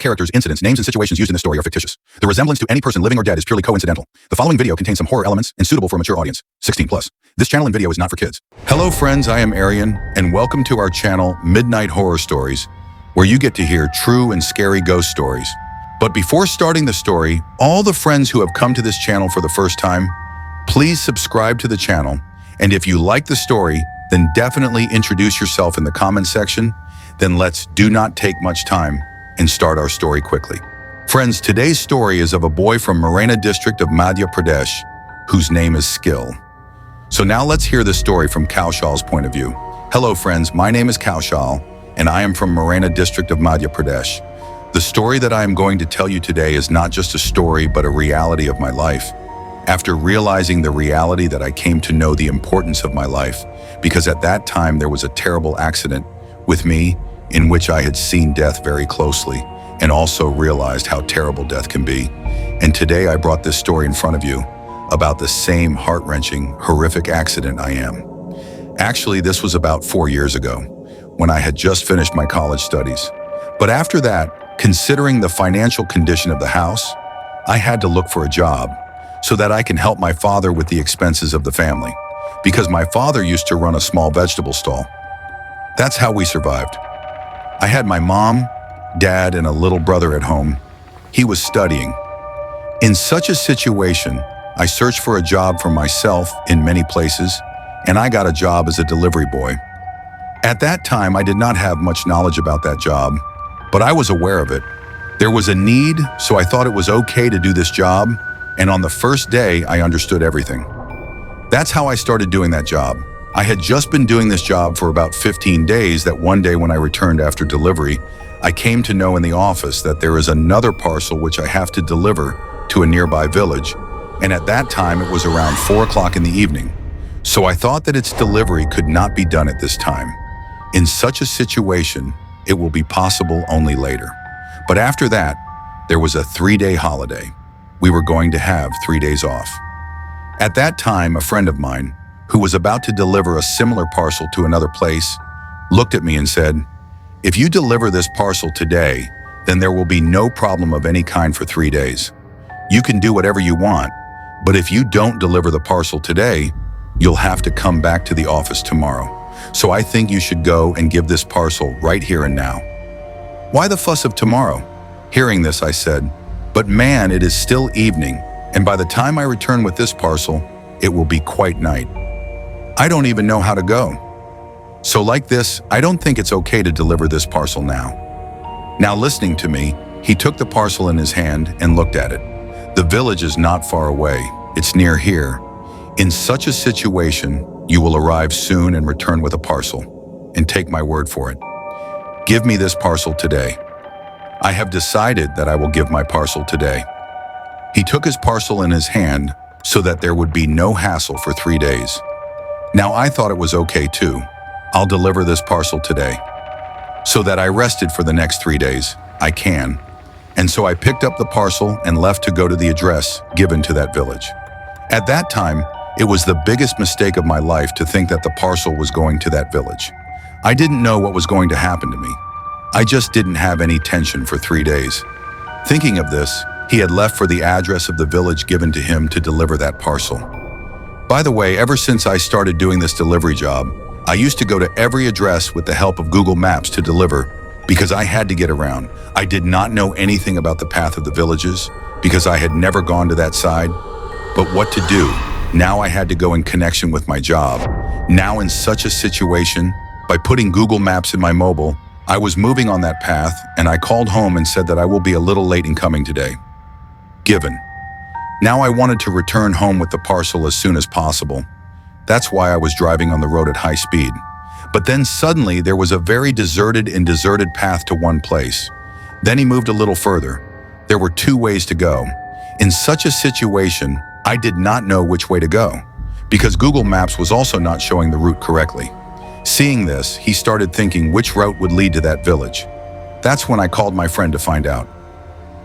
characters, incidents, names, and situations used in this story are fictitious. The resemblance to any person living or dead is purely coincidental. The following video contains some horror elements and suitable for a mature audience, 16 plus. This channel and video is not for kids. Hello friends, I am Arian, and welcome to our channel, Midnight Horror Stories, where you get to hear true and scary ghost stories. But before starting the story, all the friends who have come to this channel for the first time, please subscribe to the channel, and if you like the story, then definitely introduce yourself in the comment section. Then let's do not take much time and start our story quickly. Friends, today's story is of a boy from Morena district of Madhya Pradesh, whose name is Skill. So now let's hear the story from Kaushal's point of view. Hello friends, my name is Kaushal, and I am from Morena district of Madhya Pradesh. The story that I am going to tell you today is not just a story, but a reality of my life. After realizing the reality that I came to know the importance of my life, because at that time there was a terrible accident with me in which I had seen death very closely and also realized how terrible death can be. And today I brought this story in front of you about the same heart-wrenching, horrific accident I am. Actually, this was about 4 years ago when I had just finished my college studies. But after that, considering the financial condition of the house, I had to look for a job so that I can help my father with the expenses of the family, because my father used to run a small vegetable stall. That's how we survived. I had my mom, dad, and a little brother at home. He was studying. In such a situation, I searched for a job for myself in many places, and I got a job as a delivery boy. At that time, I did not have much knowledge about that job, but I was aware of it. There was a need, so I thought it was okay to do this job, and on the first day, I understood everything. That's how I started doing that job. I had just been doing this job for about 15 days that one day when I returned after delivery, I came to know in the office that there is another parcel which I have to deliver to a nearby village, and at that time it was around 4 o'clock in the evening. So I thought that its delivery could not be done at this time. In such a situation, it will be possible only later. But after that, there was a 3-day holiday. We were going to have 3 days off. At that time, a friend of mine, who was about to deliver a similar parcel to another place, looked at me and said, "If you deliver this parcel today, then there will be no problem of any kind for 3 days. You can do whatever you want, but if you don't deliver the parcel today, you'll have to come back to the office tomorrow. So I think you should go and give this parcel right here and now." "Why the fuss of tomorrow?" Hearing this, I said, "But man, it is still evening, and by the time I return with this parcel, it will be quite night. I don't even know how to go. So like this, I don't think it's okay to deliver this parcel now." Now listening to me, he took the parcel in his hand and looked at it. The village is not far away. It's near here. In such a situation, you will arrive soon and return with a parcel. And take my word for it. Give me this parcel today. I have decided that I will give my parcel today. He took his parcel in his hand so that there would be no hassle for 3 days. Now I thought it was okay too. I'll deliver this parcel today. So that I rested for the next 3 days, I can. And so I picked up the parcel and left to go to the address given to that village. At that time, it was the biggest mistake of my life to think that the parcel was going to that village. I didn't know what was going to happen to me. I just didn't have any tension for 3 days. Thinking of this, he had left for the address of the village given to him to deliver that parcel. By the way, ever since I started doing this delivery job, I used to go to every address with the help of Google Maps to deliver because I had to get around. I did not know anything about the path of the villages because I had never gone to that side. But what to do? Now I had to go in connection with my job. Now in such a situation, by putting Google Maps in my mobile, I was moving on that path and I called home and said that I will be a little late in coming today. Given. Now I wanted to return home with the parcel as soon as possible. That's why I was driving on the road at high speed. But then suddenly there was a very deserted path to one place. Then he moved a little further. There were 2 ways to go. In such a situation, I did not know which way to go, because Google Maps was also not showing the route correctly. Seeing this, he started thinking which route would lead to that village. That's when I called my friend to find out.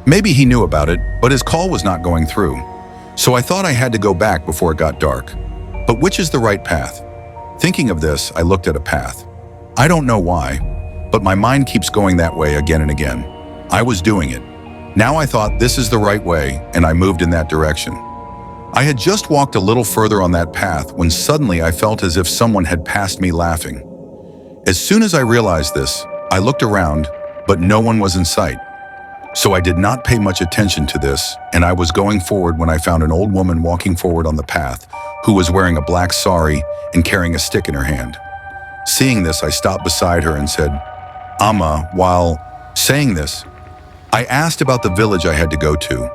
Maybe he knew about it, but his call was not going through. So I thought I had to go back before it got dark. But which is the right path? Thinking of this, I looked at a path. I don't know why, but my mind keeps going that way again and again. I was doing it. Now I thought this is the right way, and I moved in that direction. I had just walked a little further on that path when suddenly I felt as if someone had passed me laughing. As soon as I realized this, I looked around, but no one was in sight. So I did not pay much attention to this, and I was going forward when I found an old woman walking forward on the path who was wearing a black sari and carrying a stick in her hand. Seeing this, I stopped beside her and said, "Amma," while saying this, I asked about the village I had to go to,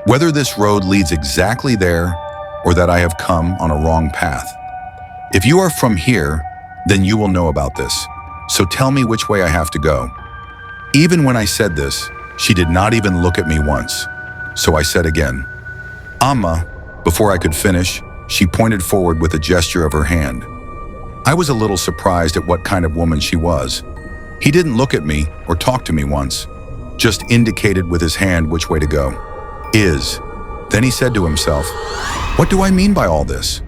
whether this road leads exactly there or that I have come on a wrong path. If you are from here, then you will know about this, so tell me which way I have to go. Even when I said this, she did not even look at me once, so I said again, "Amma." Before I could finish, she pointed forward with a gesture of her hand. I was a little surprised at what kind of woman she was. He didn't look at me or talk to me once, just indicated with his hand which way to go. Then he said to himself, "What do I mean by all this?"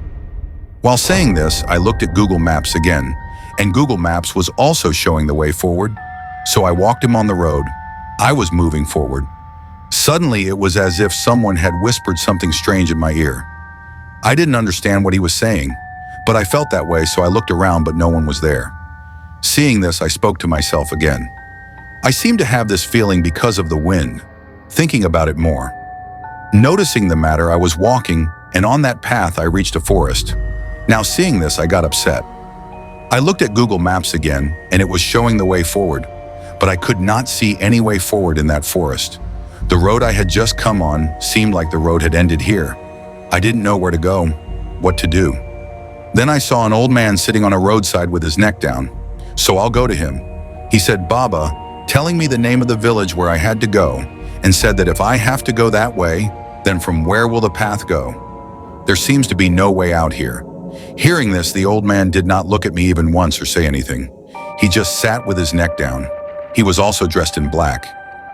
While saying this, I looked at Google Maps again, and Google Maps was also showing the way forward, so I walked him on the road. I was moving forward. Suddenly, it was as if someone had whispered something strange in my ear. I didn't understand what he was saying, but I felt that way, so I looked around, but no one was there. Seeing this, I spoke to myself again. I seemed to have this feeling because of the wind, thinking about it more. Noticing the matter, I was walking, and on that path I reached a forest. Now seeing this, I got upset. I looked at Google Maps again, and it was showing the way forward, but I could not see any way forward in that forest. The road I had just come on seemed like the road had ended here. I didn't know where to go, what to do. Then I saw an old man sitting on a roadside with his neck down, so I'll go to him. He said, "Baba," telling me the name of the village where I had to go, and said that if I have to go that way, then from where will the path go? There seems to be no way out here. Hearing this, the old man did not look at me even once or say anything. He just sat with his neck down. He was also dressed in black.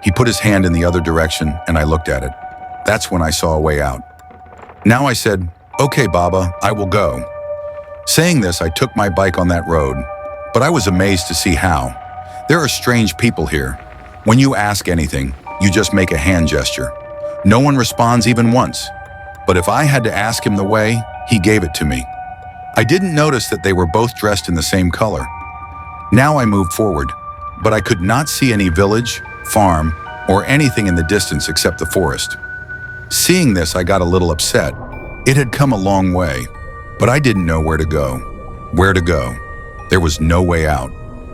He put his hand in the other direction, and I looked at it. That's when I saw a way out. Now I said, "Okay, Baba, I will go." Saying this, I took my bike on that road, but I was amazed to see how. There are strange people here. When you ask anything, you just make a hand gesture. No one responds even once. But if I had to ask him the way, he gave it to me. I didn't notice that they were both dressed in the same color. Now I moved forward, but I could not see any village, farm, or anything in the distance except the forest. Seeing this, I got a little upset. It had come a long way, but I didn't know where to go. Where to go? There was no way out.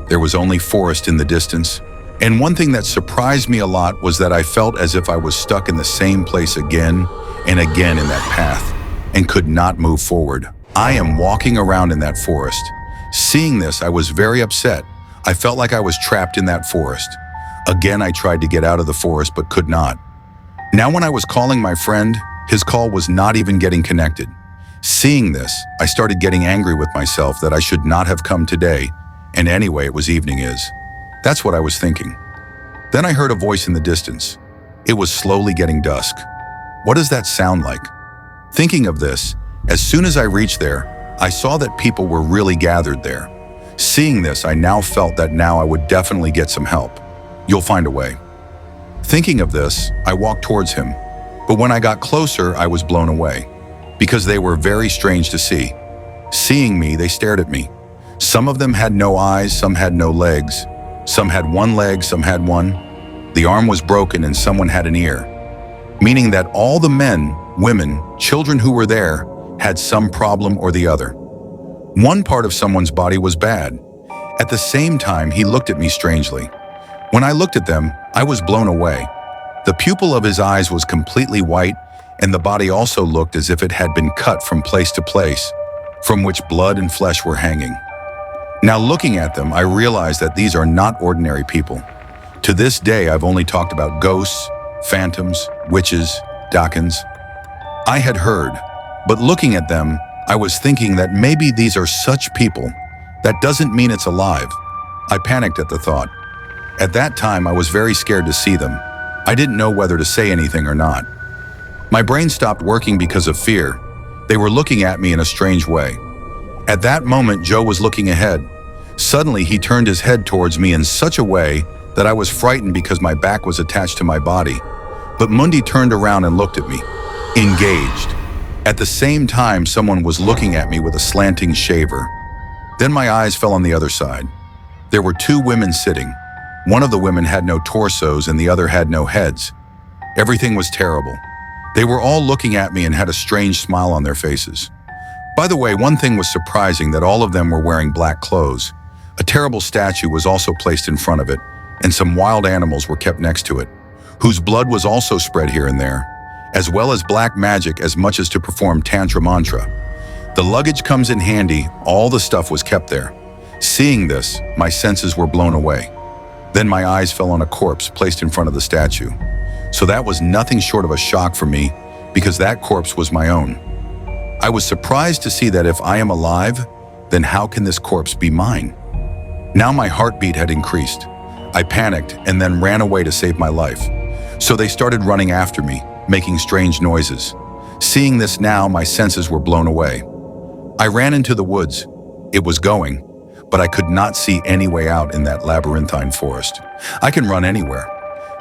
There was only forest in the distance. And one thing that surprised me a lot was that I felt as if I was stuck in the same place again and again in that path and could not move forward. I am walking around in that forest. Seeing this, I was very upset. I felt like I was trapped in that forest. Again, I tried to get out of the forest but could not. Now when I was calling my friend, his call was not even getting connected. Seeing this, I started getting angry with myself that I should not have come today, and anyway it was evening is. That's what I was thinking. Then I heard a voice in the distance. It was slowly getting dusk. What does that sound like? Thinking of this, as soon as I reached there, I saw that people were really gathered there. Seeing this, I now felt that now I would definitely get some help. You'll find a way. Thinking of this, I walked towards him, but when I got closer, I was blown away, because they were very strange to see. Seeing me, they stared at me. Some of them had no eyes, some had no legs. Some had one leg, some had one. The arm was broken and someone had an ear, meaning that all the men, women, children who were there had some problem or the other. One part of someone's body was bad. At the same time, he looked at me strangely. When I looked at them, I was blown away. The pupil of his eyes was completely white, and the body also looked as if it had been cut from place to place, from which blood and flesh were hanging. Now looking at them, I realized that these are not ordinary people. To this day, I've only talked about ghosts, phantoms, witches, dakins. I had heard, but looking at them, I was thinking that maybe these are such people. That doesn't mean it's alive. I panicked at the thought. At that time, I was very scared to see them. I didn't know whether to say anything or not. My brain stopped working because of fear. They were looking at me in a strange way. At that moment, Joe was looking ahead. Suddenly, he turned his head towards me in such a way that I was frightened because my back was attached to my body. But Mundi turned around and looked at me, engaged. At the same time, someone was looking at me with a slanting shaver. Then my eyes fell on the other side. There were two women sitting. One of the women had no torsos and the other had no heads. Everything was terrible. They were all looking at me and had a strange smile on their faces. By the way, one thing was surprising, that all of them were wearing black clothes. A terrible statue was also placed in front of it, and some wild animals were kept next to it, whose blood was also spread here and there, as well as black magic as much as to perform Tantra mantra. The luggage comes in handy, all the stuff was kept there. Seeing this, my senses were blown away. Then my eyes fell on a corpse placed in front of the statue. So that was nothing short of a shock for me, because that corpse was my own. I was surprised to see that if I am alive, then how can this corpse be mine? Now my heartbeat had increased. I panicked and then ran away to save my life. So they started running after me, making strange noises. Seeing this now, my senses were blown away. I ran into the woods. It was going, but I could not see any way out in that labyrinthine forest. I can run anywhere.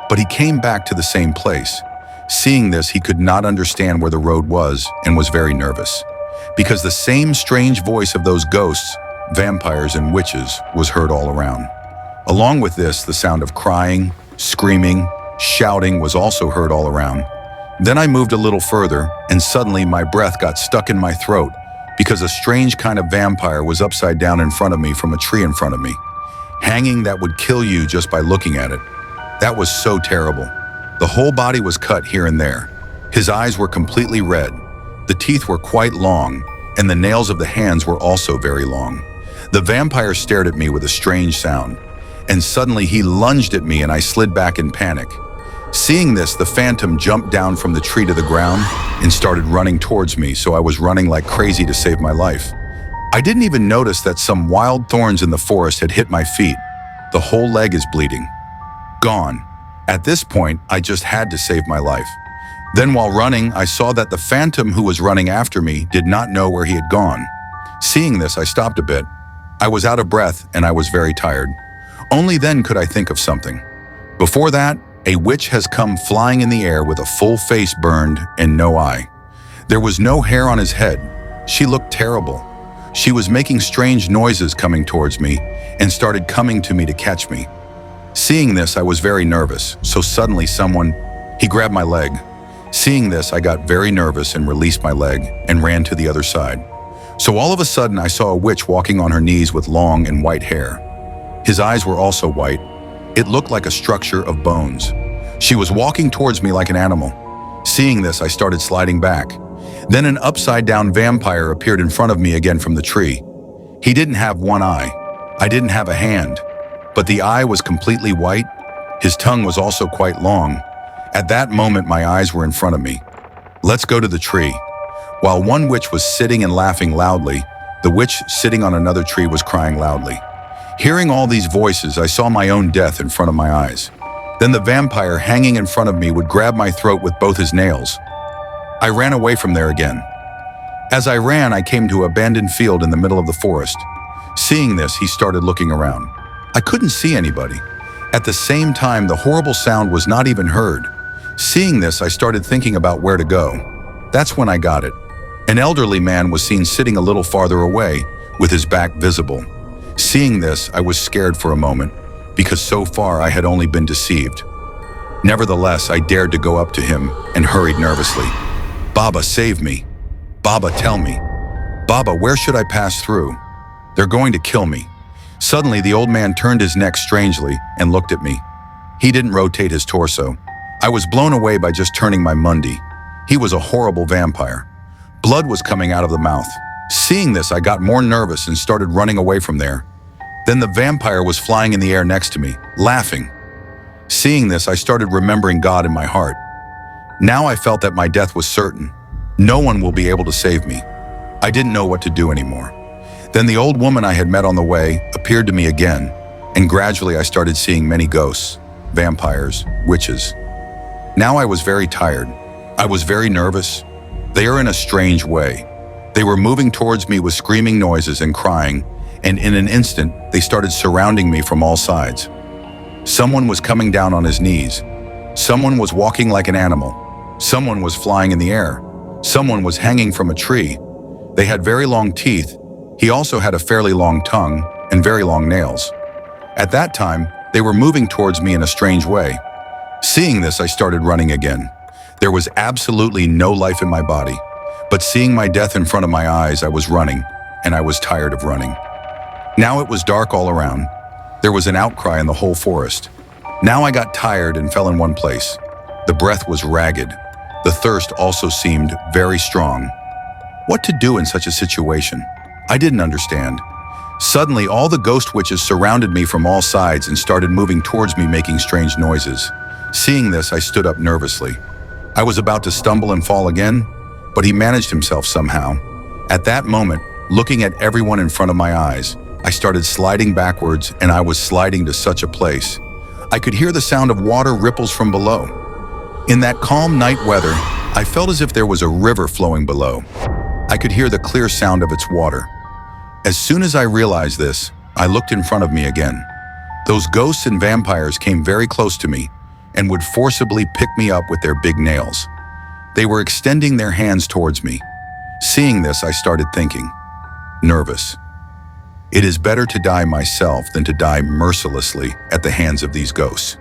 But he came back to the same place. Seeing this, he could not understand where the road was and was very nervous, because the same strange voice of those ghosts, vampires and witches, was heard all around. Along with this, the sound of crying, screaming, shouting was also heard all around. Then I moved a little further, and suddenly my breath got stuck in my throat because a strange kind of vampire was upside down in front of me from a tree in front of me, hanging that would kill you just by looking at it. That was so terrible. The whole body was cut here and there. His eyes were completely red. The teeth were quite long, and the nails of the hands were also very long. The vampire stared at me with a strange sound, and suddenly he lunged at me and I slid back in panic. Seeing this, the phantom jumped down from the tree to the ground and started running towards me, so I was running like crazy to save my life. I didn't even notice that some wild thorns in the forest had hit my feet. The whole leg is bleeding. Gone. At this point, I just had to save my life. Then while running, I saw that the phantom who was running after me did not know where he had gone. Seeing this, I stopped a bit. I was out of breath and I was very tired. Only then could I think of something. Before that, a witch has come flying in the air with a full face burned and no eye. There was no hair on his head. She looked terrible. She was making strange noises coming towards me and started coming to me to catch me. Seeing this, I was very nervous, so suddenly he grabbed my leg. Seeing this, I got very nervous and released my leg and ran to the other side. So all of a sudden, I saw a witch walking on her knees with long and white hair. His eyes were also white. It looked like a structure of bones. She was walking towards me like an animal. Seeing this, I started sliding back. Then an upside-down vampire appeared in front of me again from the tree. He didn't have one eye. I didn't have a hand. But the eye was completely white. His tongue was also quite long. At that moment, my eyes were in front of me. Let's go to the tree. While one witch was sitting and laughing loudly, the witch sitting on another tree was crying loudly. Hearing all these voices, I saw my own death in front of my eyes. Then the vampire hanging in front of me would grab my throat with both his nails. I ran away from there again. As I ran, I came to an abandoned field in the middle of the forest. Seeing this, he started looking around. I couldn't see anybody. At the same time, the horrible sound was not even heard. Seeing this, I started thinking about where to go. That's when I got it. An elderly man was seen sitting a little farther away, with his back visible. Seeing this, I was scared for a moment, because so far I had only been deceived. Nevertheless, I dared to go up to him and hurried nervously. "Baba, save me. Baba, tell me. Baba, where should I pass through? They're going to kill me." Suddenly, the old man turned his neck strangely and looked at me. He didn't rotate his torso. I was blown away by just turning my Mundi. He was a horrible vampire. Blood was coming out of the mouth. Seeing this, I got more nervous and started running away from there. Then the vampire was flying in the air next to me, laughing. Seeing this, I started remembering God in my heart. Now I felt that my death was certain. No one will be able to save me. I didn't know what to do anymore. Then the old woman I had met on the way appeared to me again, and gradually I started seeing many ghosts, vampires, witches. Now I was very tired. I was very nervous. They are in a strange way. They were moving towards me with screaming noises and crying, and in an instant, they started surrounding me from all sides. Someone was coming down on his knees. Someone was walking like an animal. Someone was flying in the air. Someone was hanging from a tree. They had very long teeth. He also had a fairly long tongue and very long nails. At that time, they were moving towards me in a strange way. Seeing this, I started running again. There was absolutely no life in my body, but seeing my death in front of my eyes, I was running, and I was tired of running. Now it was dark all around. There was an outcry in the whole forest. Now I got tired and fell in one place. The breath was ragged. The thirst also seemed very strong. What to do in such a situation? I didn't understand. Suddenly, all the ghost witches surrounded me from all sides and started moving towards me, making strange noises. Seeing this, I stood up nervously. I was about to stumble and fall again, but he managed himself somehow. At that moment, looking at everyone in front of my eyes, I started sliding backwards, and I was sliding to such a place. I could hear the sound of water ripples from below. In that calm night weather, I felt as if there was a river flowing below. I could hear the clear sound of its water. As soon as I realized this, I looked in front of me again. Those ghosts and vampires came very close to me and would forcibly pick me up with their big nails. They were extending their hands towards me. Seeing this, I started thinking, nervous. It is better to die myself than to die mercilessly at the hands of these ghosts.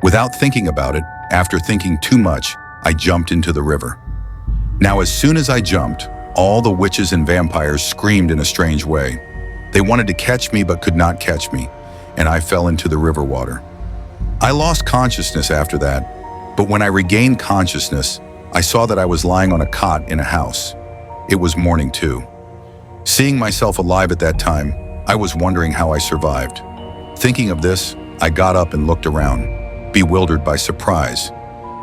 Without thinking about it, after thinking too much, I jumped into the river. Now, as soon as I jumped, all the witches and vampires screamed in a strange way. They wanted to catch me but could not catch me, and I fell into the river water. I lost consciousness after that, but when I regained consciousness, I saw that I was lying on a cot in a house. It was morning too. Seeing myself alive at that time, I was wondering how I survived. Thinking of this, I got up and looked around, bewildered by surprise.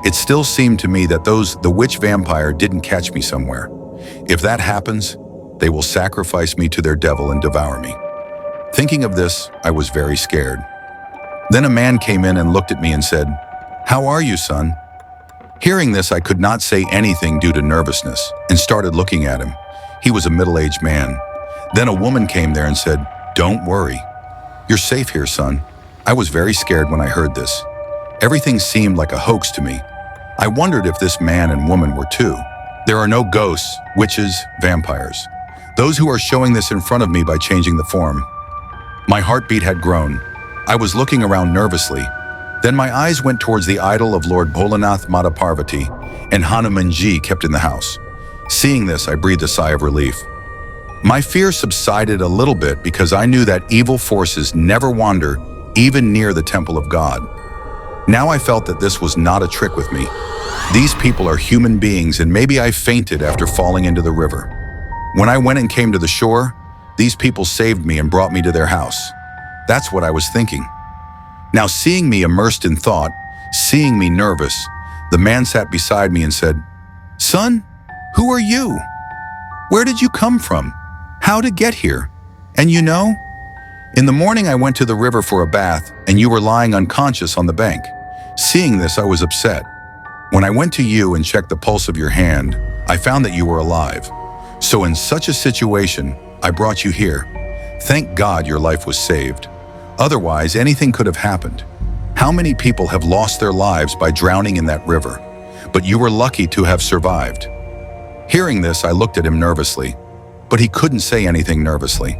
It still seemed to me that the witch vampire didn't catch me somewhere. If that happens, they will sacrifice me to their devil and devour me. Thinking of this, I was very scared. Then a man came in and looked at me and said, "How are you, son?" Hearing this, I could not say anything due to nervousness and started looking at him. He was a middle-aged man. Then a woman came there and said, "Don't worry. You're safe here, son." I was very scared when I heard this. Everything seemed like a hoax to me. I wondered if this man and woman were too. There are no ghosts, witches, vampires. Those who are showing this in front of me by changing the form. My heartbeat had grown. I was looking around nervously. Then my eyes went towards the idol of Lord Bholanath Mata Parvati and Hanumanji kept in the house. Seeing this, I breathed a sigh of relief. My fear subsided a little bit because I knew that evil forces never wander even near the temple of God. Now I felt that this was not a trick with me. These people are human beings, and maybe I fainted after falling into the river. When I went and came to the shore, these people saved me and brought me to their house. That's what I was thinking. Now, seeing me immersed in thought, seeing me nervous, the man sat beside me and said, "Son, who are you? Where did you come from? How to get here? And you know, in the morning I went to the river for a bath and you were lying unconscious on the bank." Seeing this, I was upset. When I went to you and checked the pulse of your hand, I found that you were alive. So in such a situation, I brought you here. Thank God your life was saved. Otherwise, anything could have happened. How many people have lost their lives by drowning in that river? But you were lucky to have survived. Hearing this, I looked at him nervously, but he couldn't say anything nervously.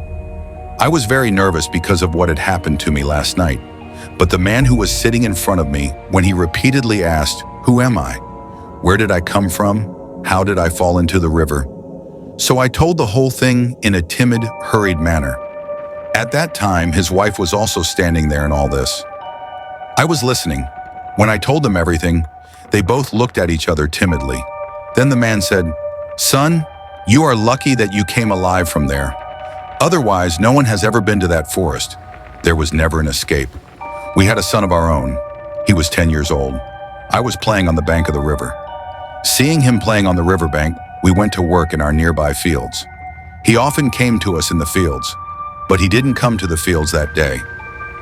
I was very nervous because of what had happened to me last night. But the man who was sitting in front of me, when he repeatedly asked, "Who am I? Where did I come from? How did I fall into the river?" So I told the whole thing in a timid, hurried manner. At that time, his wife was also standing there in all this. I was listening. When I told them everything, they both looked at each other timidly. Then the man said, "Son, you are lucky that you came alive from there. Otherwise, no one has ever been to that forest. There was never an escape. We had a son of our own. He was 10 years old. I was playing on the bank of the river. Seeing him playing on the riverbank, we went to work in our nearby fields. He often came to us in the fields, but he didn't come to the fields that day.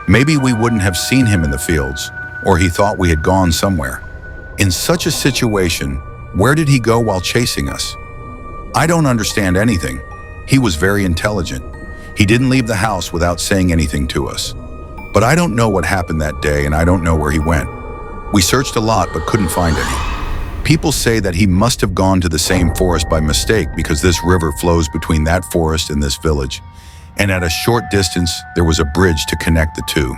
Maybe we wouldn't have seen him in the fields, or he thought we had gone somewhere. In such a situation, where did he go while chasing us? I don't understand anything. He was very intelligent. He didn't leave the house without saying anything to us. But I don't know what happened that day, and I don't know where he went. We searched a lot but couldn't find any. People say that he must have gone to the same forest by mistake because this river flows between that forest and this village, and at a short distance there was a bridge to connect the two.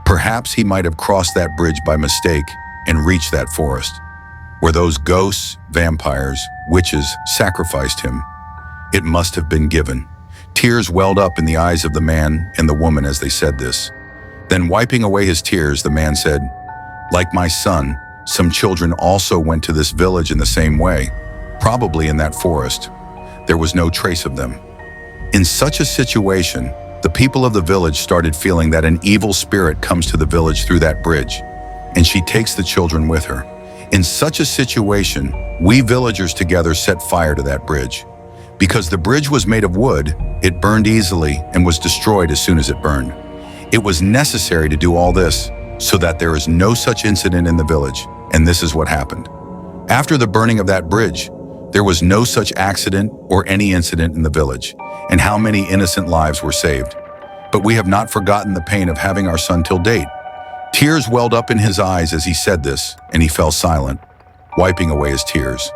Perhaps he might have crossed that bridge by mistake and reached that forest, where those ghosts, vampires, witches sacrificed him. It must have been given. Tears welled up in the eyes of the man and the woman as they said this. Then, wiping away his tears, the man said, "Like my son, some children also went to this village in the same way, probably in that forest. There was no trace of them." In such a situation, the people of the village started feeling that an evil spirit comes to the village through that bridge, and she takes the children with her. In such a situation, we villagers together set fire to that bridge. Because the bridge was made of wood, it burned easily and was destroyed as soon as it burned. It was necessary to do all this so that there is no such incident in the village, and this is what happened. After the burning of that bridge, there was no such accident or any incident in the village, and how many innocent lives were saved. But we have not forgotten the pain of having our son till date. Tears welled up in his eyes as he said this, and he fell silent, wiping away his tears.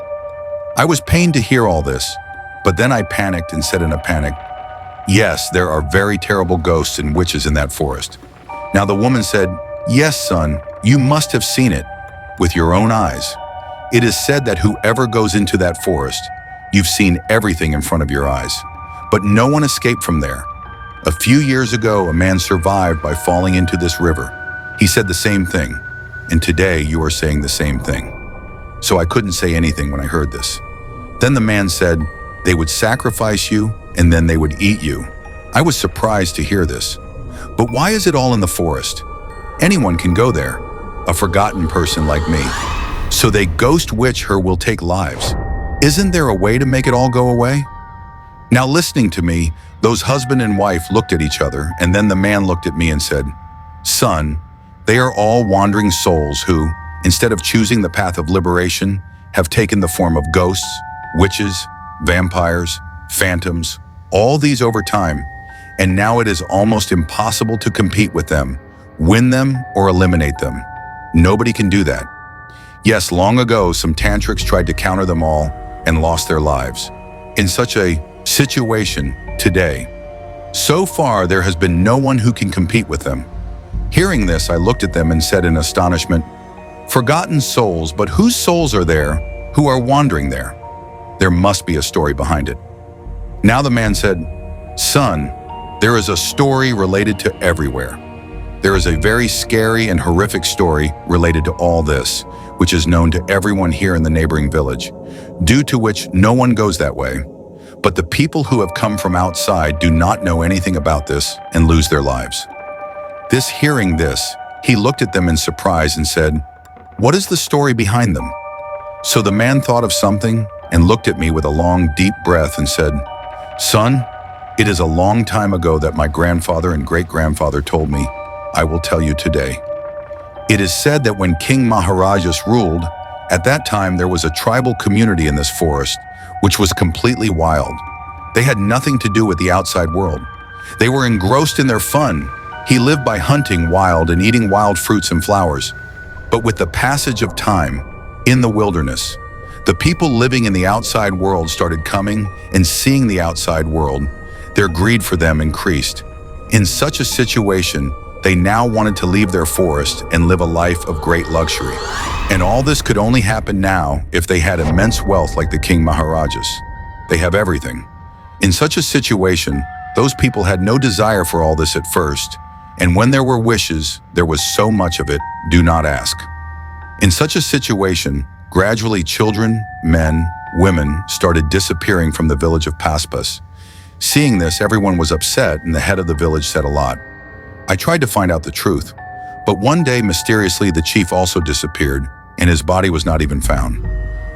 I was pained to hear all this, but then I panicked and said in a panic, "Yes, there are very terrible ghosts and witches in that forest." Now the woman said, "Yes, son, you must have seen it with your own eyes. It is said that whoever goes into that forest, you've seen everything in front of your eyes. But no one escaped from there. A few years ago, a man survived by falling into this river. He said the same thing, and today you are saying the same thing." So I couldn't say anything when I heard this. Then the man said, "They would sacrifice you, and then they would eat you." I was surprised to hear this. But why is it all in the forest? Anyone can go there, a forgotten person like me. So they ghost witch her will take lives. Isn't there a way to make it all go away? Now listening to me, those husband and wife looked at each other, and then the man looked at me and said, "Son, they are all wandering souls who, instead of choosing the path of liberation, have taken the form of ghosts, witches, vampires, phantoms, all these over time, and now it is almost impossible to compete with them, win them, or eliminate them. Nobody can do that. Yes, long ago, some tantrics tried to counter them all and lost their lives. In such a situation today, so far there has been no one who can compete with them." Hearing this, I looked at them and said in astonishment, "Forgotten souls, but whose souls are there who are wandering there? There must be a story behind it." Now the man said, "Son, there is a story related to everywhere. There is a very scary and horrific story related to all this, which is known to everyone here in the neighboring village, due to which no one goes that way. But the people who have come from outside do not know anything about this and lose their lives." Hearing this, he looked at them in surprise and said, "What is the story behind them?" So the man thought of something and looked at me with a long, deep breath and said, "Son, it is a long time ago that my grandfather and great-grandfather told me. I will tell you today. It is said that when King Maharajas ruled, at that time there was a tribal community in this forest, which was completely wild. They had nothing to do with the outside world. They were engrossed in their fun. He lived by hunting wild and eating wild fruits and flowers. But with the passage of time, in the wilderness, the people living in the outside world started coming and seeing the outside world. Their greed for them increased. In such a situation, they now wanted to leave their forest and live a life of great luxury. And all this could only happen now if they had immense wealth like the King Maharajas. They have everything. In such a situation, those people had no desire for all this at first, and when there were wishes, there was so much of it, do not ask. In such a situation, gradually children, men, women started disappearing from the village of Paspas. Seeing this, everyone was upset, and the head of the village said a lot. I tried to find out the truth, but one day, mysteriously, the chief also disappeared, and his body was not even found.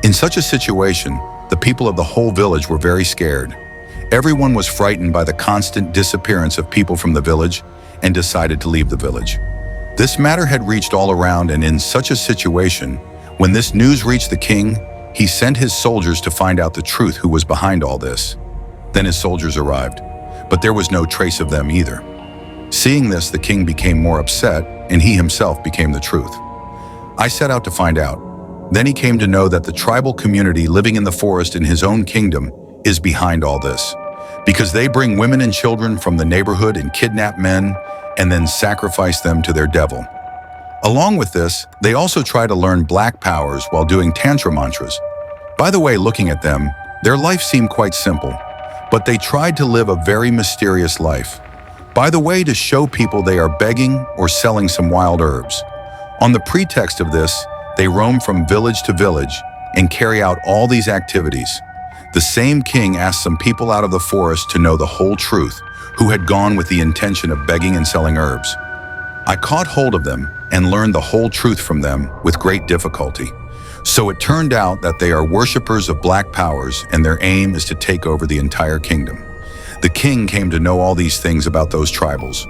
In such a situation, the people of the whole village were very scared. Everyone was frightened by the constant disappearance of people from the village and decided to leave the village. This matter had reached all around, and in such a situation, when this news reached the king, he sent his soldiers to find out the truth who was behind all this. Then his soldiers arrived, but there was no trace of them either. Seeing this, the king became more upset, and he himself became the truth. I set out to find out. Then he came to know that the tribal community living in the forest in his own kingdom is behind all this, because they bring women and children from the neighborhood and kidnap men and then sacrifice them to their devil. Along with this, they also try to learn black powers while doing tantra mantras. By the way, looking at them, their life seemed quite simple, but they tried to live a very mysterious life. By the way, to show people they are begging or selling some wild herbs. On the pretext of this, they roam from village to village and carry out all these activities. The same king asked some people out of the forest to know the whole truth, who had gone with the intention of begging and selling herbs. I caught hold of them and learned the whole truth from them with great difficulty. So it turned out that they are worshippers of black powers, and their aim is to take over the entire kingdom. The king came to know all these things about those tribals.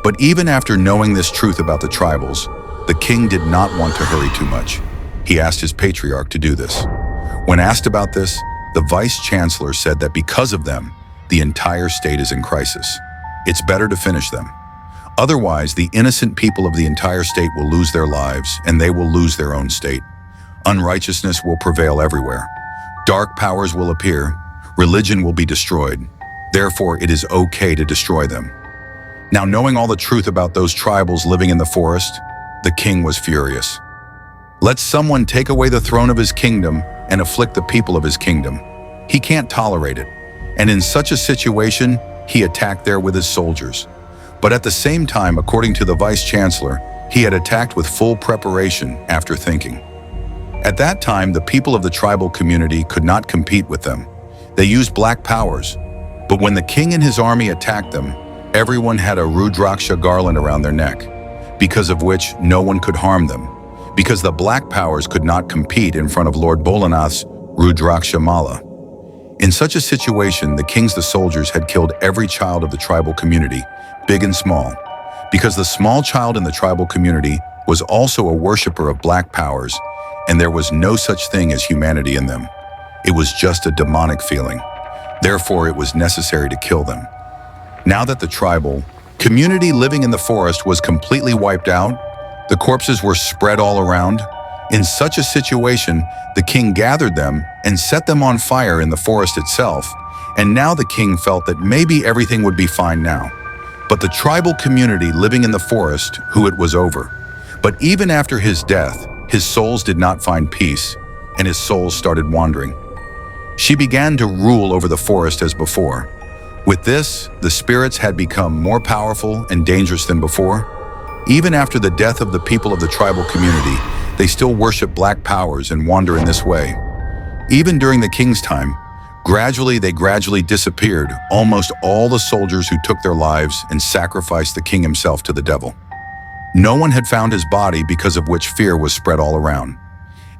But even after knowing this truth about the tribals, the king did not want to hurry too much. He asked his patriarch to do this. When asked about this, the vice-chancellor said that because of them, the entire state is in crisis. It's better to finish them. Otherwise, the innocent people of the entire state will lose their lives, and they will lose their own state. Unrighteousness will prevail everywhere. Dark powers will appear. Religion will be destroyed. Therefore, it is okay to destroy them. Now, knowing all the truth about those tribals living in the forest, the king was furious. Let someone take away the throne of his kingdom and afflict the people of his kingdom. He can't tolerate it. And in such a situation, he attacked there with his soldiers. But at the same time, according to the vice-chancellor, he had attacked with full preparation after thinking. At that time, the people of the tribal community could not compete with them. They used black powers. But when the king and his army attacked them, everyone had a Rudraksha garland around their neck, because of which no one could harm them, because the black powers could not compete in front of Lord Bholanath's Rudraksha Mala. In such a situation, the kings, the soldiers, had killed every child of the tribal community, big and small, because the small child in the tribal community was also a worshipper of black powers, and there was no such thing as humanity in them. It was just a demonic feeling. Therefore, it was necessary to kill them. Now that the tribal community living in the forest was completely wiped out, the corpses were spread all around. In such a situation, the king gathered them and set them on fire in the forest itself, and now the king felt that maybe everything would be fine now. But the tribal community living in the forest, who it was over. But even after his death, his souls did not find peace, and his souls started wandering. She began to rule over the forest as before. With this, the spirits had become more powerful and dangerous than before. Even after the death of the people of the tribal community, they still worship black powers and wander in this way. Even during the king's time, they gradually disappeared, almost all the soldiers who took their lives and sacrificed the king himself to the devil. No one had found his body, because of which fear was spread all around.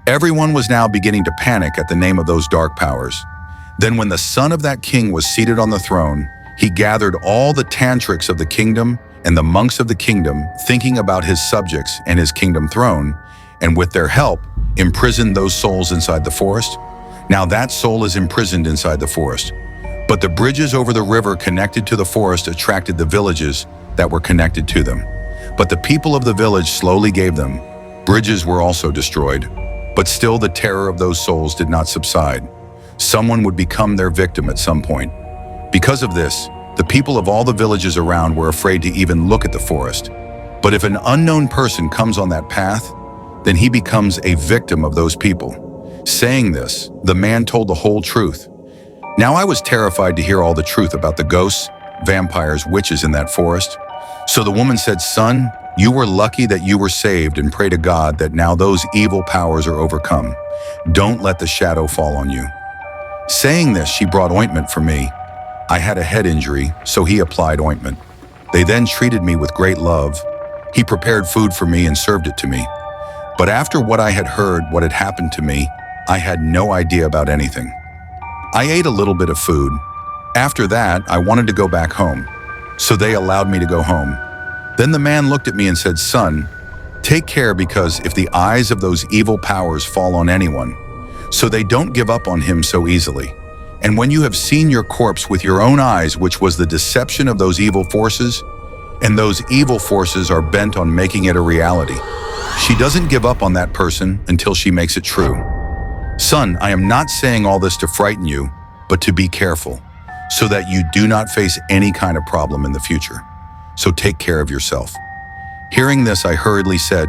Everyone was now beginning to panic at the name of those dark powers. Then when the son of that king was seated on the throne, he gathered all the tantrics of the kingdom and the monks of the kingdom, thinking about his subjects and his kingdom throne, and with their help, imprisoned those souls inside the forest. Now that soul is imprisoned inside the forest. But the bridges over the river connected to the forest attracted the villages that were connected to them. But the people of the village slowly gave them. Bridges were also destroyed. But still the terror of those souls did not subside. Someone would become their victim at some point. Because of this, the people of all the villages around were afraid to even look at the forest. But if an unknown person comes on that path, then he becomes a victim of those people. Saying this, the man told the whole truth. Now I was terrified to hear all the truth about the ghosts, vampires, witches in that forest. So the woman said, "Son, you were lucky that you were saved, and pray to God that now those evil powers are overcome. Don't let the shadow fall on you." Saying this, she brought ointment for me. I had a head injury, so he applied ointment. They then treated me with great love. He prepared food for me and served it to me. But after what I had heard, what had happened to me, I had no idea about anything. I ate a little bit of food. After that, I wanted to go back home. So they allowed me to go home. Then the man looked at me and said, "Son, take care, because if the eyes of those evil powers fall on anyone, so they don't give up on him so easily. And when you have seen your corpse with your own eyes, which was the deception of those evil forces, and those evil forces are bent on making it a reality. She doesn't give up on that person until she makes it true. Son, I am not saying all this to frighten you, but to be careful, so that you do not face any kind of problem in the future. So take care of yourself. Hearing this, I hurriedly said,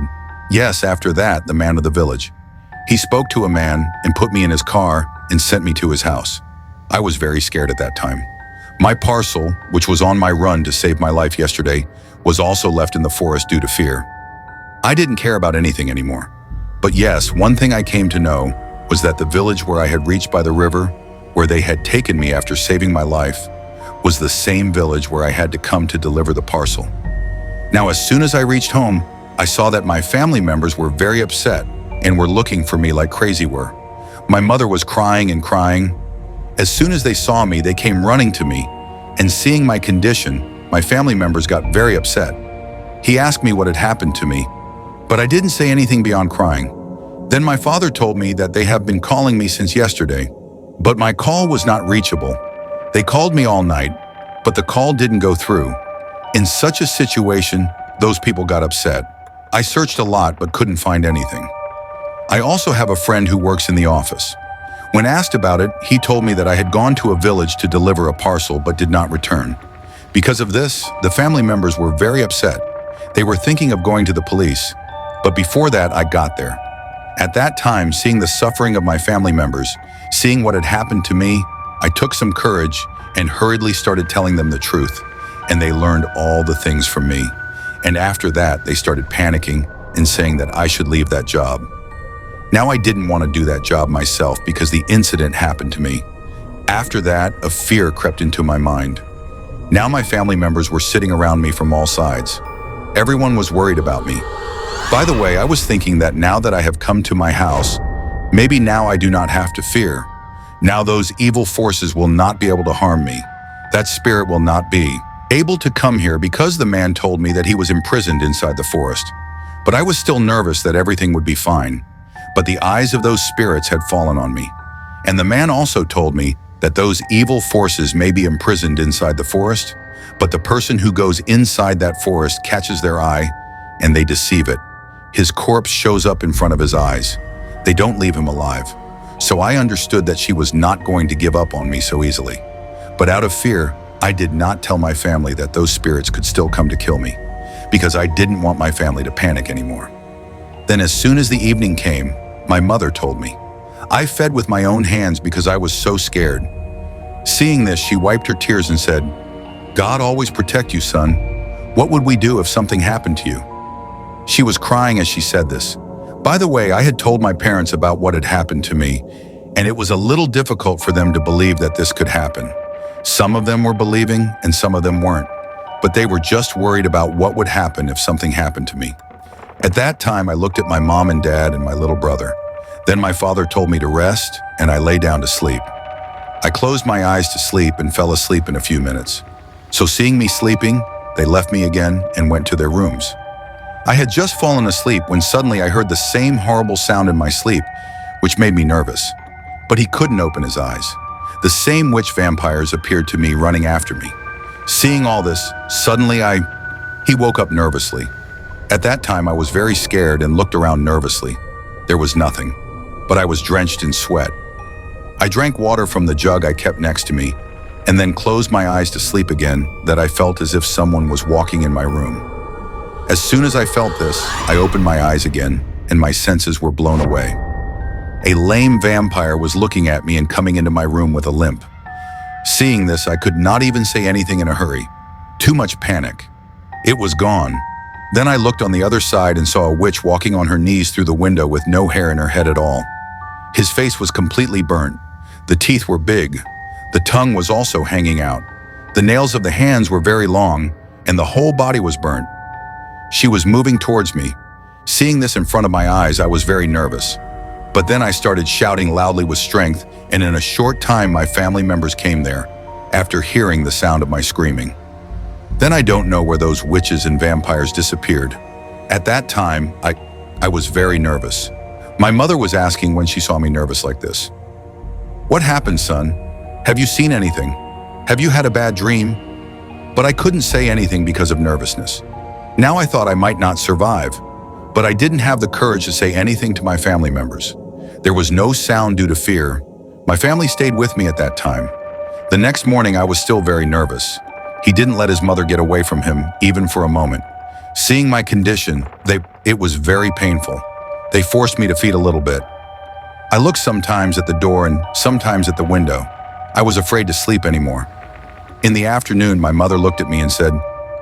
yes. After that, the man of the village. He spoke to a man and put me in his car and sent me to his house. I was very scared at that time. My parcel, which was on my run to save my life yesterday, was also left in the forest due to fear. I didn't care about anything anymore. But yes, one thing I came to know was that the village where I had reached by the river, where they had taken me after saving my life, was the same village where I had to come to deliver the parcel. Now, as soon as I reached home, I saw that my family members were very upset and were looking for me like crazy were. My mother was crying and crying. As soon as they saw me, they came running to me, and seeing my condition, my family members got very upset. He asked me what had happened to me, but I didn't say anything beyond crying. Then my father told me that they have been calling me since yesterday, but my call was not reachable. They called me all night, but the call didn't go through. In such a situation, those people got upset. I searched a lot but couldn't find anything. I also have a friend who works in the office. When asked about it, he told me that I had gone to a village to deliver a parcel but did not return. Because of this, the family members were very upset. They were thinking of going to the police, but before that, I got there. At that time, seeing the suffering of my family members, seeing what had happened to me, I took some courage and hurriedly started telling them the truth, and they learned all the things from me. And after that, they started panicking and saying that I should leave that job. Now I didn't want to do that job myself because the incident happened to me. After that, a fear crept into my mind. Now my family members were sitting around me from all sides. Everyone was worried about me. By the way, I was thinking that now that I have come to my house, maybe now I do not have to fear. Now those evil forces will not be able to harm me. That spirit will not be able to come here because the man told me that he was imprisoned inside the forest. But I was still nervous that everything would be fine. But the eyes of those spirits had fallen on me. And the man also told me that those evil forces may be imprisoned inside the forest, but the person who goes inside that forest catches their eye and they deceive it. His corpse shows up in front of his eyes. They don't leave him alive. So I understood that she was not going to give up on me so easily. But out of fear, I did not tell my family that those spirits could still come to kill me, because I didn't want my family to panic anymore. Then as soon as the evening came, my mother told me. I fed with my own hands because I was so scared. Seeing this, she wiped her tears and said, God always protect you, son. What would we do if something happened to you? She was crying as she said this. By the way, I had told my parents about what had happened to me, and it was a little difficult for them to believe that this could happen. Some of them were believing and some of them weren't, but they were just worried about what would happen if something happened to me. At that time, I looked at my mom and dad and my little brother. Then my father told me to rest, and I lay down to sleep. I closed my eyes to sleep and fell asleep in a few minutes. So seeing me sleeping, they left me again and went to their rooms. I had just fallen asleep when suddenly I heard the same horrible sound in my sleep, which made me nervous. But he couldn't open his eyes. The same witch vampires appeared to me running after me. Seeing all this, suddenly he woke up nervously. At that time, I was very scared and looked around nervously. There was nothing, but I was drenched in sweat. I drank water from the jug I kept next to me, and then closed my eyes to sleep again, that I felt as if someone was walking in my room. As soon as I felt this, I opened my eyes again, and my senses were blown away. A lame vampire was looking at me and coming into my room with a limp. Seeing this, I could not even say anything in a hurry. Too much panic. It was gone. Then I looked on the other side and saw a witch walking on her knees through the window with no hair in her head at all. His face was completely burnt. The teeth were big. The tongue was also hanging out. The nails of the hands were very long, and the whole body was burnt. She was moving towards me. Seeing this in front of my eyes, I was very nervous. But then I started shouting loudly with strength, and in a short time my family members came there, after hearing the sound of my screaming. Then I don't know where those witches and vampires disappeared. At that time, I was very nervous. My mother was asking when she saw me nervous like this. What happened, son? Have you seen anything? Have you had a bad dream? but I couldn't say anything because of nervousness. Now I thought I might not survive, but I didn't have the courage to say anything to my family members. There was no sound due to fear. My family stayed with me at that time. The next morning, I was still very nervous. He didn't let his mother get away from him, even for a moment. Seeing my condition, it was very painful. They forced me to feed a little bit. I looked sometimes at the door and sometimes at the window. I was afraid to sleep anymore. In the afternoon, my mother looked at me and said,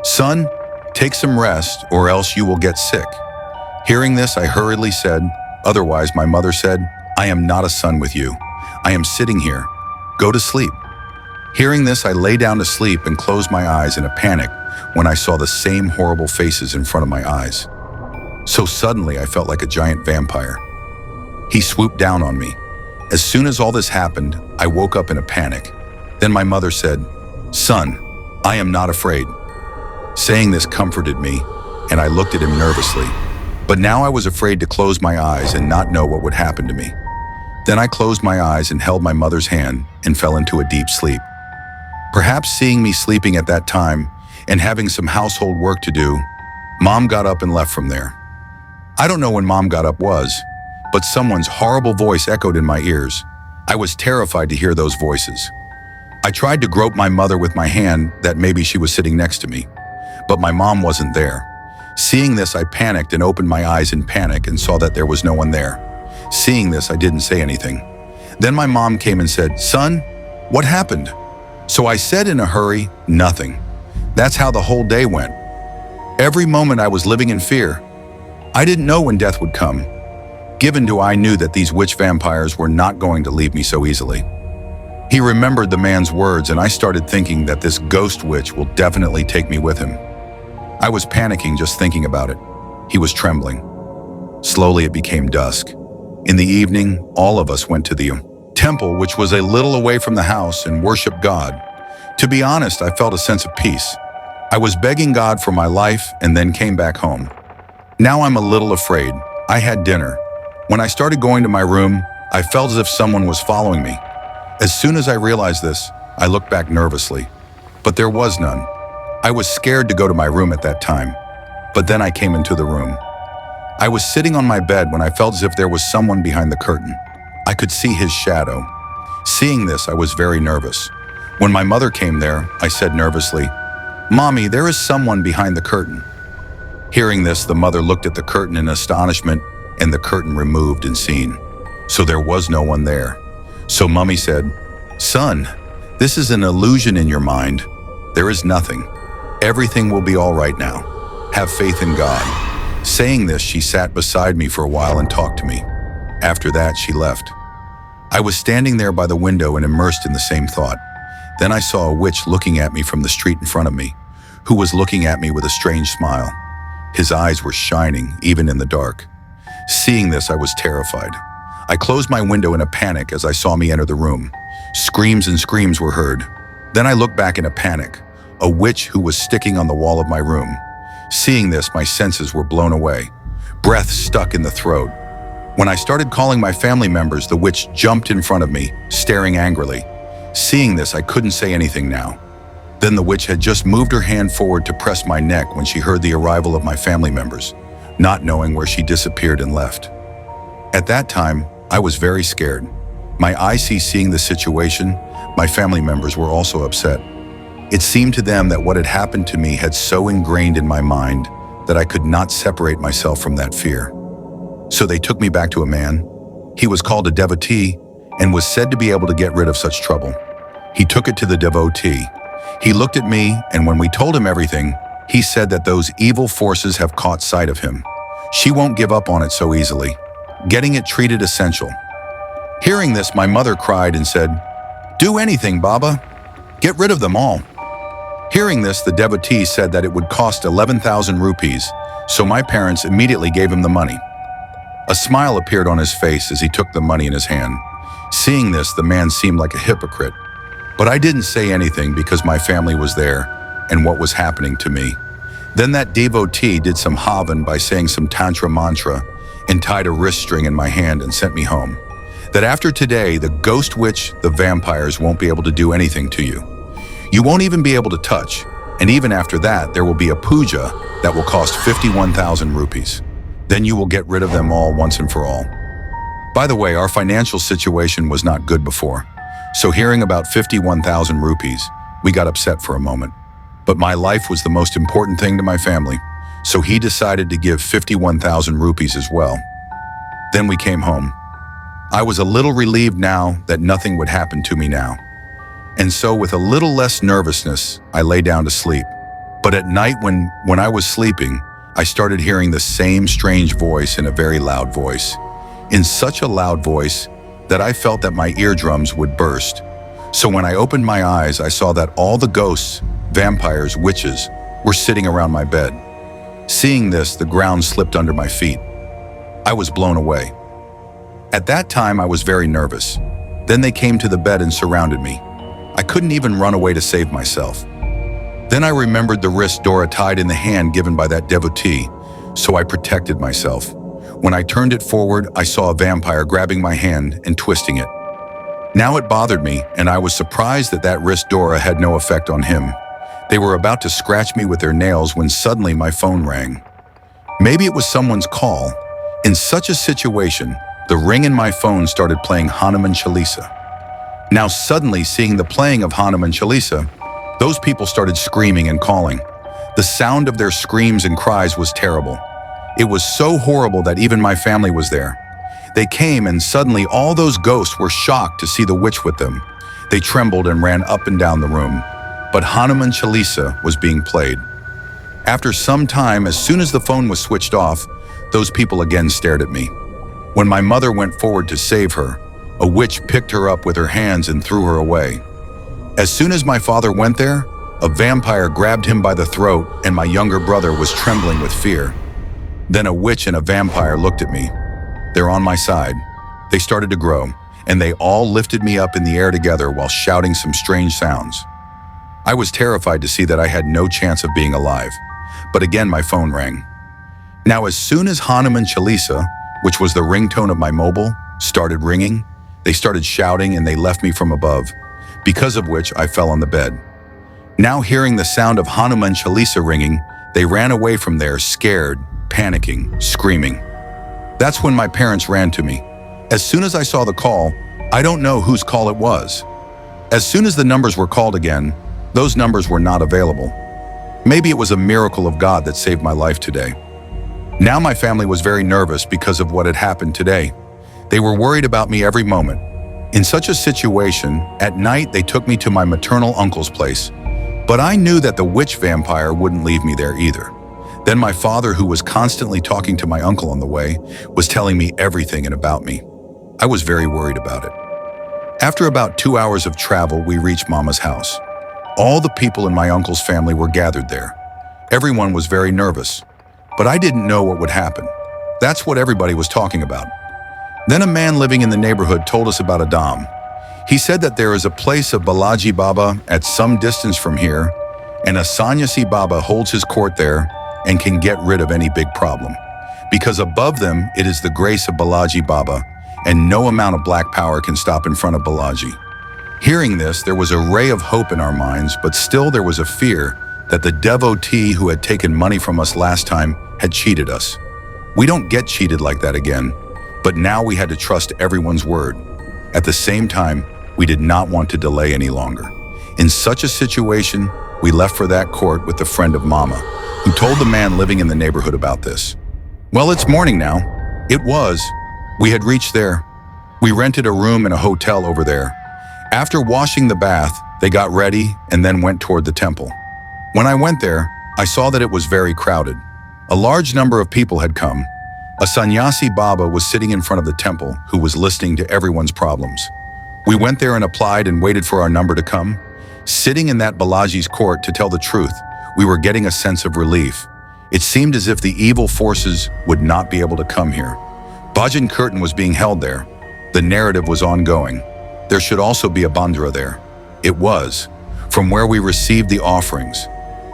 "Son, take some rest or else you will get sick." Hearing this, I hurriedly said, "Otherwise," my mother said, "I am not a son with you. I am sitting here. Go to sleep." Hearing this, I lay down to sleep and closed my eyes in a panic when I saw the same horrible faces in front of my eyes. So suddenly, I felt like a giant vampire. He swooped down on me. As soon as all this happened, I woke up in a panic. Then my mother said, "Son, I am not afraid." Saying this comforted me, and I looked at him nervously. But now I was afraid to close my eyes and not know what would happen to me. Then I closed my eyes and held my mother's hand and fell into a deep sleep. Perhaps seeing me sleeping at that time and having some household work to do, Mom got up and left from there. I don't know when Mom got up was, but someone's horrible voice echoed in my ears. I was terrified to hear those voices. I tried to grope my mother with my hand that maybe she was sitting next to me, but my mom wasn't there. Seeing this, I panicked and opened my eyes in panic and saw that there was no one there. Seeing this, I didn't say anything. Then my mom came and said, "Son, what happened?" So I said in a hurry, "Nothing." That's how the whole day went. Every moment I was living in fear. I didn't know when death would come. Given to I knew that these witch vampires were not going to leave me so easily. He remembered the man's words, and I started thinking that this ghost witch will definitely take me with him. I was panicking just thinking about it. He was trembling. Slowly it became dusk. In the evening, all of us went to the temple, which was a little away from the house, and worshiped God. To be honest, I felt a sense of peace. I was begging God for my life and then came back home. Now I'm a little afraid. I had dinner. When I started going to my room, I felt as if someone was following me. As soon as I realized this, I looked back nervously, but there was none. I was scared to go to my room at that time, but then I came into the room. I was sitting on my bed when I felt as if there was someone behind the curtain. I could see his shadow. Seeing this, I was very nervous. When my mother came there, I said nervously, "Mommy, there is someone behind the curtain." Hearing this, the mother looked at the curtain in astonishment, and the curtain removed and seen. So there was no one there. So Mommy said, "Son, this is an illusion in your mind. There is nothing. Everything will be all right now. Have faith in God." Saying this, she sat beside me for a while and talked to me. After that, she left. I was standing there by the window and immersed in the same thought. Then I saw a witch looking at me from the street in front of me, who was looking at me with a strange smile. His eyes were shining, even in the dark. Seeing this, I was terrified. I closed my window in a panic as I saw me enter the room. Screams and screams were heard. Then I looked back in a panic, a witch who was sticking on the wall of my room. Seeing this, my senses were blown away. Breath stuck in the throat. When I started calling my family members, the witch jumped in front of me, staring angrily. Seeing this, I couldn't say anything now. Then the witch had just moved her hand forward to press my neck when she heard the arrival of my family members, not knowing where she disappeared and left. At that time, I was very scared. My eyes seeing the situation, my family members were also upset. It seemed to them that what had happened to me had so ingrained in my mind that I could not separate myself from that fear. So they took me back to a man. He was called a devotee and was said to be able to get rid of such trouble. He took it to the devotee. He looked at me, and when we told him everything, he said that those evil forces have caught sight of him. She won't give up on it so easily. Getting it treated essential. Hearing this, my mother cried and said, "Do anything, Baba. Get rid of them all." Hearing this, the devotee said that it would cost 11,000 rupees, so my parents immediately gave him the money. A smile appeared on his face as he took the money in his hand. Seeing this, the man seemed like a hypocrite. But I didn't say anything because my family was there and what was happening to me. Then that devotee did some havan by saying some tantra mantra and tied a wrist string in my hand and sent me home. That after today, the ghost witch, the vampires won't be able to do anything to you. You won't even be able to touch, And even after that, there will be a puja that will cost 51,000 rupees. Then you will get rid of them all once and for all. By the way, our financial situation was not good before. So hearing about 51,000 rupees, we got upset for a moment. But my life was the most important thing to my family, so he decided to give 51,000 rupees as well. Then we came home. I was a little relieved now that nothing would happen to me now. And so with a little less nervousness, I lay down to sleep. But at night when I was sleeping, I started hearing the same strange voice in a very loud voice. In such a loud voice that I felt that my eardrums would burst. So when I opened my eyes, I saw that all the ghosts, vampires, witches, were sitting around my bed. Seeing this, the ground slipped under my feet. I was blown away. At that time, I was very nervous. Then they came to the bed and surrounded me. I couldn't even run away to save myself. Then I remembered the wrist Dora tied in the hand given by that devotee, so I protected myself. When I turned it forward, I saw a vampire grabbing my hand and twisting it. Now it bothered me, and I was surprised that that wrist Dora had no effect on him. They were about to scratch me with their nails when suddenly my phone rang. Maybe it was someone's call. In such a situation, the ring in my phone started playing Hanuman Chalisa. Now suddenly, seeing the playing of Hanuman Chalisa, those people started screaming and calling. The sound of their screams and cries was terrible. It was so horrible that even my family was there. They came and suddenly all those ghosts were shocked to see the witch with them. They trembled and ran up and down the room. But Hanuman Chalisa was being played. After some time, as soon as the phone was switched off, those people again stared at me. When my mother went forward to save her, a witch picked her up with her hands and threw her away. As soon as my father went there, a vampire grabbed him by the throat and my younger brother was trembling with fear. Then a witch and a vampire looked at me. They're on my side. They started to grow, and they all lifted me up in the air together while shouting some strange sounds. I was terrified to see that I had no chance of being alive. But again, my phone rang. Now, as soon as Hanuman Chalisa, which was the ringtone of my mobile, started ringing, they started shouting and they left me from above, because of which I fell on the bed. Now hearing the sound of Hanuman Chalisa ringing, they ran away from there, scared, panicking, screaming. That's when my parents ran to me. As soon as I saw the call, I don't know whose call it was. As soon as the numbers were called again, those numbers were not available. Maybe it was a miracle of God that saved my life today. Now my family was very nervous because of what had happened today. They were worried about me every moment. In such a situation, at night they took me to my maternal uncle's place. But I knew that the witch vampire wouldn't leave me there either. Then my father, who was constantly talking to my uncle on the way, was telling me everything and about me. I was very worried about it. After about 2 hours of travel, we reached Mama's house. All the people in my uncle's family were gathered there. Everyone was very nervous, but I didn't know what would happen. That's what everybody was talking about. Then a man living in the neighborhood told us about a dam. He said that there is a place of Balaji Baba at some distance from here, and a Sannyasi Baba holds his court there and can get rid of any big problem. Because above them, it is the grace of Balaji Baba, and no amount of black power can stop in front of Balaji. Hearing this, there was a ray of hope in our minds, but still there was a fear that the devotee who had taken money from us last time had cheated us. We don't get cheated like that again, but now we had to trust everyone's word. At the same time, we did not want to delay any longer. In such a situation, we left for that court with a friend of Mama, who told the man living in the neighborhood about this. Well, it's morning now. It was. We had reached there. We rented a room in a hotel over there. After washing the bath, they got ready and then went toward the temple. When I went there, I saw that it was very crowded. A large number of people had come. A Sannyasi Baba was sitting in front of the temple who was listening to everyone's problems. We went there and applied and waited for our number to come. Sitting in that Balaji's court, to tell the truth, we were getting a sense of relief. It seemed as if the evil forces would not be able to come here. Bhajan Kirtan was being held there. The narrative was ongoing. There should also be a bandra there. It was. From where we received the offerings,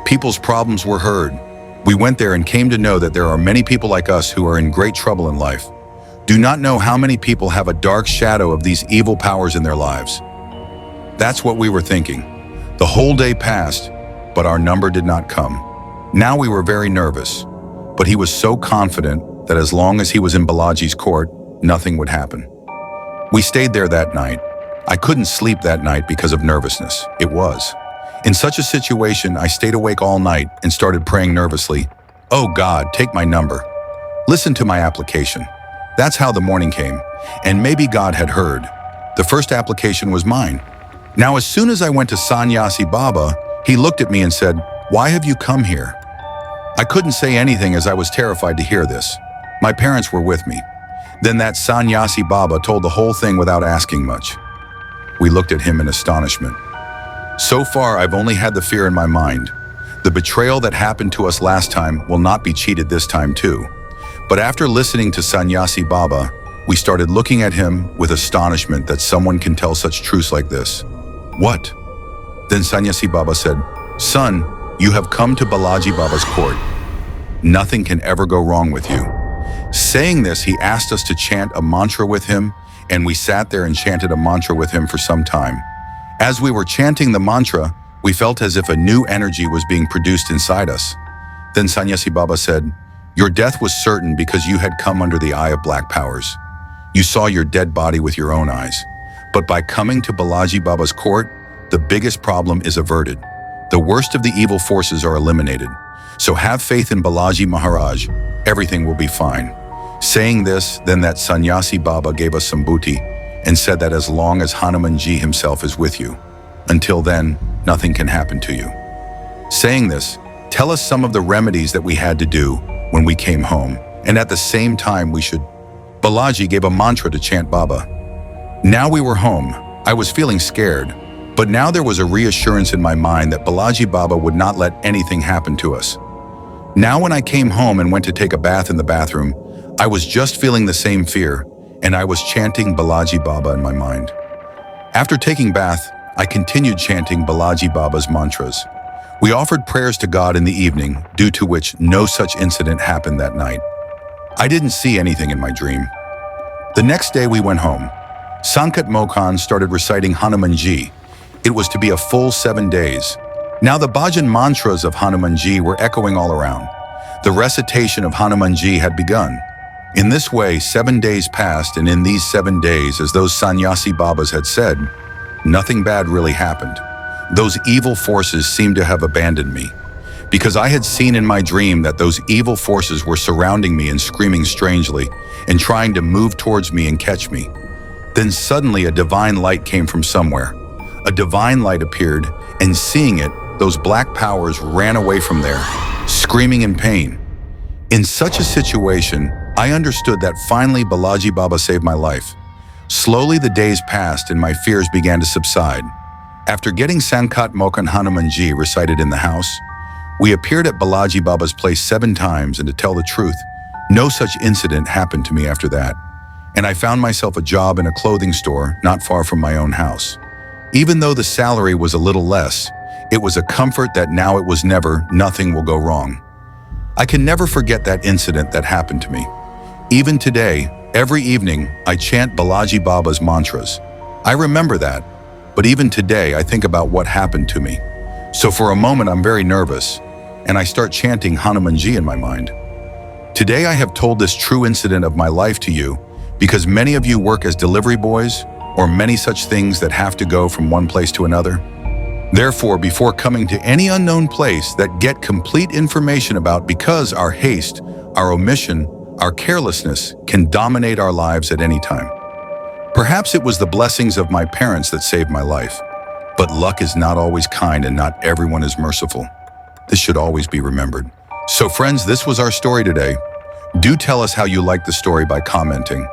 people's problems were heard. We went there and came to know that there are many people like us who are in great trouble in life. Do not know how many people have a dark shadow of these evil powers in their lives. That's what we were thinking. The whole day passed. but our number did not come. Now we were very nervous, but he was so confident that as long as he was in Balaji's court, nothing would happen. We stayed there that night. I couldn't sleep that night because of nervousness. It was. In such a situation, I stayed awake all night and started praying nervously, "Oh God, take my number. Listen to my application." That's how the morning came, and maybe God had heard. The first application was mine. Now, as soon as I went to Sannyasi Baba, he looked at me and said, "Why have you come here?" I couldn't say anything as I was terrified to hear this. My parents were with me. Then that Sannyasi Baba told the whole thing without asking much. We looked at him in astonishment. So far, I've only had the fear in my mind. The betrayal that happened to us last time will not be cheated this time too. But after listening to Sannyasi Baba, we started looking at him with astonishment that someone can tell such truths like this. What? Then Sannyasi Baba said, "Son, you have come to Balaji Baba's court. Nothing can ever go wrong with you." Saying this, he asked us to chant a mantra with him, and we sat there and chanted a mantra with him for some time. As we were chanting the mantra, we felt as if a new energy was being produced inside us. Then Sannyasi Baba said, "Your death was certain because you had come under the eye of black powers. You saw your dead body with your own eyes. But by coming to Balaji Baba's court, the biggest problem is averted. The worst of the evil forces are eliminated. So have faith in Balaji Maharaj. Everything will be fine." Saying this, then that Sannyasi Baba gave us some booty and said that as long as Hanumanji himself is with you, until then, nothing can happen to you. Saying this, tell us some of the remedies that we had to do when we came home, and at the same time we should. Balaji gave a mantra to chant Baba. Now we were home. I was feeling scared, but now there was a reassurance in my mind that Balaji Baba would not let anything happen to us. Now when I came home and went to take a bath in the bathroom, I was just feeling the same fear, and I was chanting Balaji Baba in my mind. After taking bath, I continued chanting Balaji Baba's mantras. We offered prayers to God in the evening, due to which no such incident happened that night. I didn't see anything in my dream. The next day we went home. Sankat Mokan started reciting Hanumanji. It was to be a full 7 days. Now the bhajan mantras of Hanumanji were echoing all around. The recitation of Hanumanji had begun. In this way, 7 days passed, and in these 7 days, as those Sannyasi Babas had said, nothing bad really happened. Those evil forces seemed to have abandoned me, because I had seen in my dream that those evil forces were surrounding me and screaming strangely and trying to move towards me and catch me. Then suddenly a divine light came from somewhere. A divine light appeared, and seeing it, those black powers ran away from there, screaming in pain. In such a situation, I understood that finally Balaji Baba saved my life. Slowly the days passed and my fears began to subside. After getting Sankat Mokan Hanumanji recited in the house, we appeared at Balaji Baba's place 7 times, and to tell the truth, no such incident happened to me after that. And I found myself a job in a clothing store not far from my own house. Even though the salary was a little less, it was a comfort that now it was never, nothing will go wrong. I can never forget that incident that happened to me. Even today, every evening, I chant Balaji Baba's mantras. I remember that, but even today I think about what happened to me. So for a moment I'm very nervous, and I start chanting Hanumanji in my mind. Today I have told this true incident of my life to you because many of you work as delivery boys or many such things that have to go from one place to another. Therefore, before coming to any unknown place that get complete information about, because our haste, our omission, our carelessness can dominate our lives at any time. Perhaps it was the blessings of my parents that saved my life, but luck is not always kind and not everyone is merciful. This should always be remembered. So friends, this was our story today. Do tell us how you liked the story by commenting.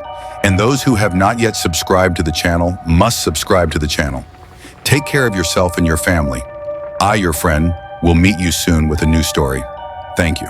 And those who have not yet subscribed to the channel must subscribe to the channel. Take care of yourself and your family. I, your friend, will meet you soon with a new story. Thank you.